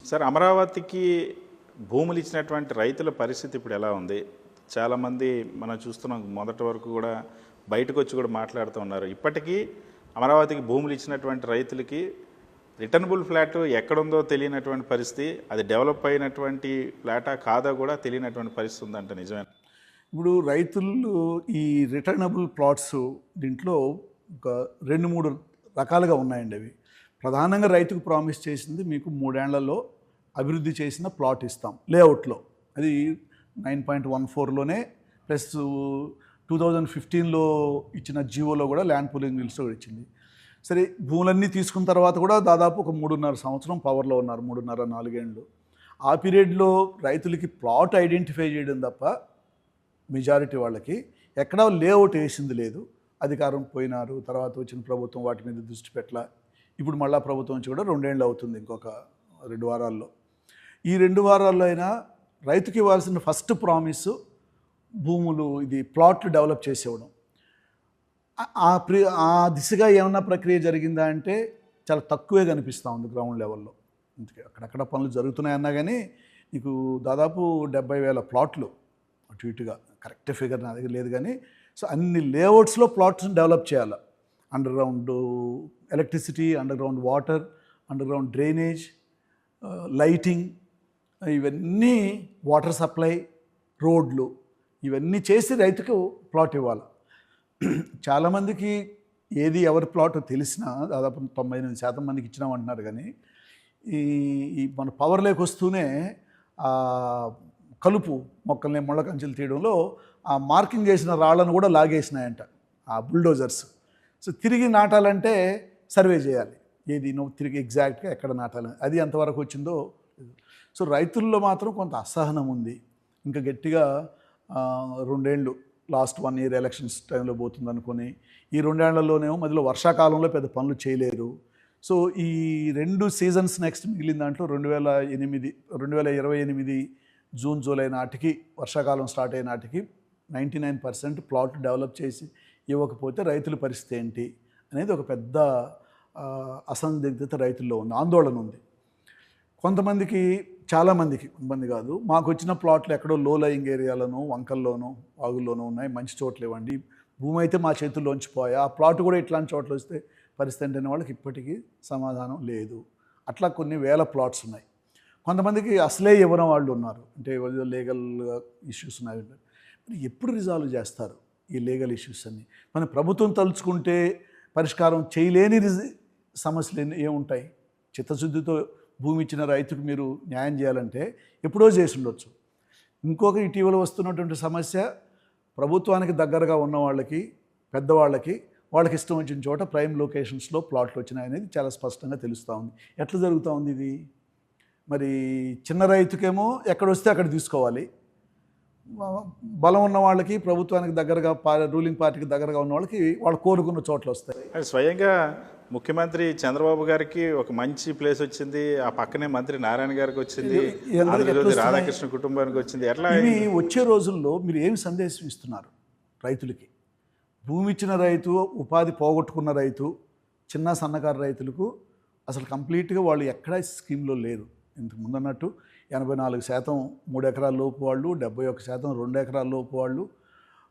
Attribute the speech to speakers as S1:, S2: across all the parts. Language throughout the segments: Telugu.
S1: సార్, అమరావతికి భూములు ఇచ్చినటువంటి రైతుల పరిస్థితి ఇప్పుడు ఎలా ఉంది? చాలామంది మనం చూస్తున్నాం, మొదటి వరకు కూడా బయటకు వచ్చి కూడా మాట్లాడుతూ ఉన్నారు. ఇప్పటికీ అమరావతికి భూములు ఇచ్చినటువంటి రైతులకి రిటర్నబుల్ ఫ్లాట్ ఎక్కడుందో తెలియనటువంటి పరిస్థితి, అది డెవలప్ అయినటువంటి ఫ్లాటా కాదా కూడా తెలియనటువంటి పరిస్థితి ఉందంట. నిజమే.
S2: ఇప్పుడు రైతులు ఈ రిటర్నబుల్ ప్లాట్స్ దీంట్లో ఒక 2-3 రకాలుగా ఉన్నాయండి. అవి ప్రధానంగా రైతుకు ప్రామిస్ చేసింది, మీకు 3 ఏళ్లలో అభివృద్ధి చేసిన ప్లాట్ ఇస్తాం లేఅవుట్లో. అది 9.14లోనే ప్లస్ 2015లో ఇచ్చిన జియోలో కూడా ల్యాండ్ పూలింగ్ రూల్స్లో కూడా ఇచ్చింది. సరే, భూములన్నీ తీసుకున్న తర్వాత కూడా దాదాపు ఒక 3.5 సంవత్సరం పవర్లో ఉన్నారు, 3.5-4 ఏళ్ళు. ఆ పీరియడ్లో రైతులకి ప్లాట్ ఐడెంటిఫై చేయడం తప్ప మెజారిటీ వాళ్ళకి ఎక్కడా లేఅవుట్ వేసింది లేదు. అధికారం పోయినారు, తర్వాత వచ్చిన ప్రభుత్వం వాటి మీద దృష్టి పెట్టలా. ఇప్పుడు మళ్ళీ ప్రభుత్వం నుంచి కూడా 2 ఏళ్ళు అవుతుంది, ఇంకొక 2 వారాల్లో. ఈ 2 వారాల్లో అయినా రైతుకి ఇవ్వాల్సిన ఫస్ట్ ప్రామిస్ భూములు, ఇది ప్లాట్లు డెవలప్ చేసేవడం. ఆ దిశగా ఏమన్నా ప్రక్రియ జరిగిందా అంటే చాలా తక్కువే కనిపిస్తూ ఉంది గ్రౌండ్ లెవెల్లో. అందుకే అక్కడక్కడ పనులు జరుగుతున్నాయన్నా కానీ నీకు దాదాపు 70,000 ప్లాట్లు అటు ఇటుగా, కరెక్ట్ ఫిగర్ నా దగ్గర లేదు కానీ, సో అన్ని లేఅవుట్స్లో ప్లాట్స్ని డెవలప్ చేయాలి. Under ground electricity, under ground water, under ground drainage, lighting, ఇవన్నీ వాటర్ సప్లై, రోడ్లు, ఇవన్నీ చేసి రైతుకు ప్లాట్ ఇవ్వాలి. చాలామందికి ఏది ఎవరి ప్లాట్ తెలిసినా దాదాపు 98% మందికి ఇచ్చినామంటున్నారు. కానీ ఈ మన పవర్లోకి వస్తూనే కలుపు మొక్కల్ని ముళ్ళ కంచెలు తీయడంలో ఆ మార్కింగ్ చేసిన రాళ్లను కూడా లాగేసినాయంట ఆ బుల్డోజర్స్. సో తిరిగి నాటాలంటే సర్వే చేయాలి, ఏది నువ్వు తిరిగి ఎగ్జాక్ట్గా ఎక్కడ నాటాలని, అది ఎంతవరకు వచ్చిందో. సో రైతుల్లో మాత్రం కొంత అసహనం ఉంది. ఇంకా గట్టిగా 2 ఏళ్ళు, లాస్ట్ 1 year ఎలక్షన్స్ టైంలో పోతుంది అనుకుని, ఈ 2 ఏళ్లలోనేమో మధ్యలో వర్షాకాలంలో పెద్ద పనులు చేయలేరు. సో ఈ 2 సీజన్స్ నెక్స్ట్ మిగిలిన దాంట్లో 2028 జూన్ జూలై నాటికి, వర్షాకాలం స్టార్ట్ అయిన నాటికి 99% ప్లాట్ డెవలప్ చేసి ఇవ్వకపోతే రైతుల పరిస్థితి ఏంటి అనేది ఒక పెద్ద అసందిగ్ధత రైతుల్లో ఉంది, ఆందోళన ఉంది. కొంతమందికి, చాలామందికి, కొంతమంది కాదు, మాకు వచ్చిన ప్లాట్లు ఎక్కడో లో లయింగ్ ఏరియాలోనూ, వంకల్లోనూ, వాగుల్లోనూ ఉన్నాయి, మంచి చోట్ల ఇవ్వండి, భూమి అయితే మా చేతుల్లోంచి పోయా, ఆ ప్లాట్ కూడా ఇట్లాంటి చోట్ల వస్తే పరిస్థితి అంటే వాళ్ళకి ఇప్పటికీ సమాధానం లేదు. అట్లా కొన్ని వేల ప్లాట్స్ ఉన్నాయి. కొంతమందికి అసలే ఇవ్వని వాళ్ళు ఉన్నారు, అంటే లీగల్ ఇష్యూస్ ఉన్నాయి. మరి ఎప్పుడు రిజాల్వ్ చేస్తారు ఈ లీగల్ ఇష్యూస్ అన్ని? మన ప్రభుత్వం తలుచుకుంటే పరిష్కారం చేయలేని సమస్యలు ఏముంటాయి? చిత్తశుద్ధితో భూమి ఇచ్చిన రైతుకు మీరు న్యాయం చేయాలంటే ఎప్పుడో చేసి ఉండొచ్చు. ఇంకొక ఇటీవల వస్తున్నటువంటి సమస్య, ప్రభుత్వానికి దగ్గరగా ఉన్న వాళ్ళకి, పెద్దవాళ్ళకి, వాళ్ళకి ఇష్టం వచ్చిన చోట ప్రైమ్ లొకేషన్స్లో ప్లాట్లు వచ్చినాయనేది చాలా స్పష్టంగా తెలుస్తూ ఉంది. ఎట్లా జరుగుతూ ఉంది ఇది? మరి చిన్న రైతుకేమో ఎక్కడొస్తే అక్కడ తీసుకోవాలి, బలం ఉన్న వాళ్ళకి, ప్రభుత్వానికి దగ్గరగా, రూలింగ్ పార్టీకి దగ్గరగా ఉన్న వాళ్ళకి వాళ్ళు కోరుకున్న చోట్ల వస్తాయి.
S1: స్వయంగా ముఖ్యమంత్రి చంద్రబాబు గారికి ఒక మంచి ప్లేస్ వచ్చింది, ఆ పక్కనే మంత్రి నారాయణ గారికి వచ్చింది, రాధాకృష్ణ కుటుంబానికి వచ్చింది. ఎట్లా
S2: ఇవి వచ్చే రోజుల్లో మీరు ఏమి సందేశం ఇస్తున్నారు రైతులకి? భూమి ఇచ్చిన రైతు, ఉపాధి పోగొట్టుకున్న రైతు, చిన్న సన్నకారు రైతులకు అసలు కంప్లీట్గా వాళ్ళు ఎక్కడా స్కీమ్లో లేరు. ఇంతకు ముందు అన్నట్టు 84% 3 ఎకరాల లోపు వాళ్ళు, 71% 2 ఎకరాల లోపు వాళ్ళు,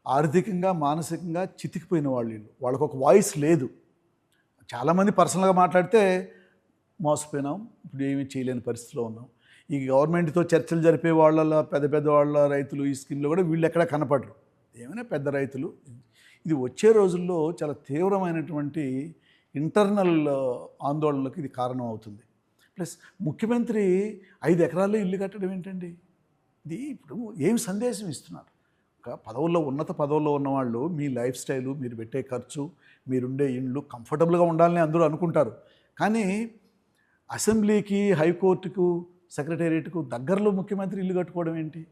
S2: ఆర్థికంగా, మానసికంగా చితికిపోయిన వాళ్ళు. వాళ్ళకు ఒక వాయిస్ లేదు. చాలామంది పర్సనల్గా మాట్లాడితే మోసపోయినాం, ఇప్పుడు ఏమీ చేయలేని పరిస్థితిలో ఉన్నాం. ఈ గవర్నమెంట్తో చర్చలు జరిపే వాళ్ళ, పెద్ద వాళ్ళ రైతులు ఈ స్కీమ్లో కూడా వీళ్ళు ఎక్కడా కనపడరు, ఏమైనా పెద్ద రైతులు. ఇది వచ్చే రోజుల్లో చాలా తీవ్రమైనటువంటి ఇంటర్నల్ ఆందోళనలకు ఇది కారణం అవుతుంది. ప్లస్ ముఖ్యమంత్రి 5 ఎకరాల్లో ఇల్లు కట్టడం ఏంటండి? ఇది ఇప్పుడు ఏం సందేశం ఇస్తున్నారు? ఒక పదవుల్లో, ఉన్నత పదవుల్లో ఉన్నవాళ్ళు, మీ లైఫ్ స్టైలు, మీరు పెట్టే ఖర్చు, మీరుండే ఇండ్లు కంఫర్టబుల్గా ఉండాలని అందరూ అనుకుంటారు. కానీ అసెంబ్లీకి, హైకోర్టుకు, సెక్రటేరియట్కు దగ్గరలో ముఖ్యమంత్రి ఇల్లు కట్టుకోవడం ఏంటి?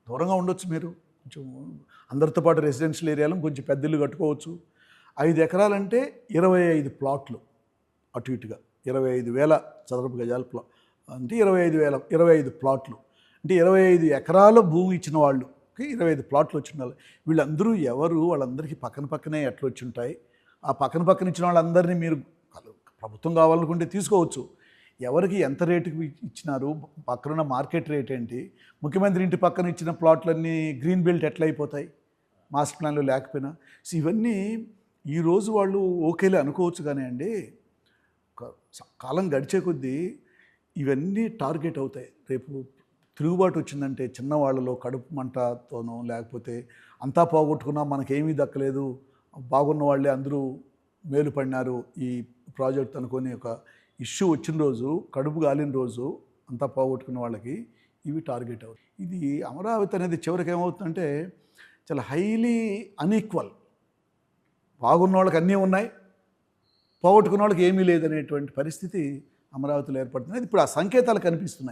S2: దూరంగా ఉండొచ్చు మీరు, కొంచెం అందరితో పాటు రెసిడెన్షియల్ ఏరియాలో కొంచెం పెద్ద ఇల్లు కట్టుకోవచ్చు. 5 ఎకరాలంటే 25 ప్లాట్లు, అటు ఇటుగా 25,000 చదరపు గజాల అంటే 25 ప్లాట్లు అంటే 25 ఎకరాల భూమి ఇచ్చిన వాళ్ళకి 25 ప్లాట్లు వచ్చిన వాళ్ళు. వీళ్ళందరూ ఎవరు? వాళ్ళందరికీ పక్కనే ఎట్లా వచ్చి ఉంటాయి? ఆ పక్కన ఇచ్చిన వాళ్ళందరినీ మీరు ప్రభుత్వం కావాలనుకుంటే తీసుకోవచ్చు. ఎవరికి ఎంత రేటుకి ఇచ్చినారు, పక్కన మార్కెట్ రేట్ ఏంటి, ముఖ్యమంత్రి ఇంటి పక్కన ఇచ్చిన ప్లాట్లన్నీ గ్రీన్ బెల్ట్ ఎట్లా అయిపోతాయి మాస్టర్ ప్లాన్లో లేకపోయినా. సో ఇవన్నీ ఈరోజు వాళ్ళు ఓకేలే అనుకోవచ్చు, కానీ అండి కాలం గడిచే కొద్దీ ఇవన్నీ టార్గెట్ అవుతాయి. రేపు తిరుగుబాటు వచ్చిందంటే చిన్నవాళ్ళలో కడుపు మంటతోనో, లేకపోతే అంతా పోగొట్టుకున్నా మనకేమీ దక్కలేదు, బాగున్న వాళ్ళే అందరూ మేలు పడినారు ఈ ప్రాజెక్ట్ అనుకొని ఒక ఇష్యూ వచ్చిన రోజు, కడుపు గాలిన రోజు అంతా పోగొట్టుకున్న వాళ్ళకి ఇవి టార్గెట్ అవుతాయి. ఇది అమరావతి అనేది చివరికి ఏమవుతుందంటే చాలా హైలీ అన్ఈక్వల్. బాగున్న వాళ్ళకి అన్నీ ఉన్నాయి, పోగొట్టుకున్న వాళ్ళకి ఏమీ లేదనేటువంటి పరిస్థితి అమరావతిలో ఏర్పడుతుంది. ఇప్పుడు ఆ సంకేతాలు కనిపిస్తున్నాయి.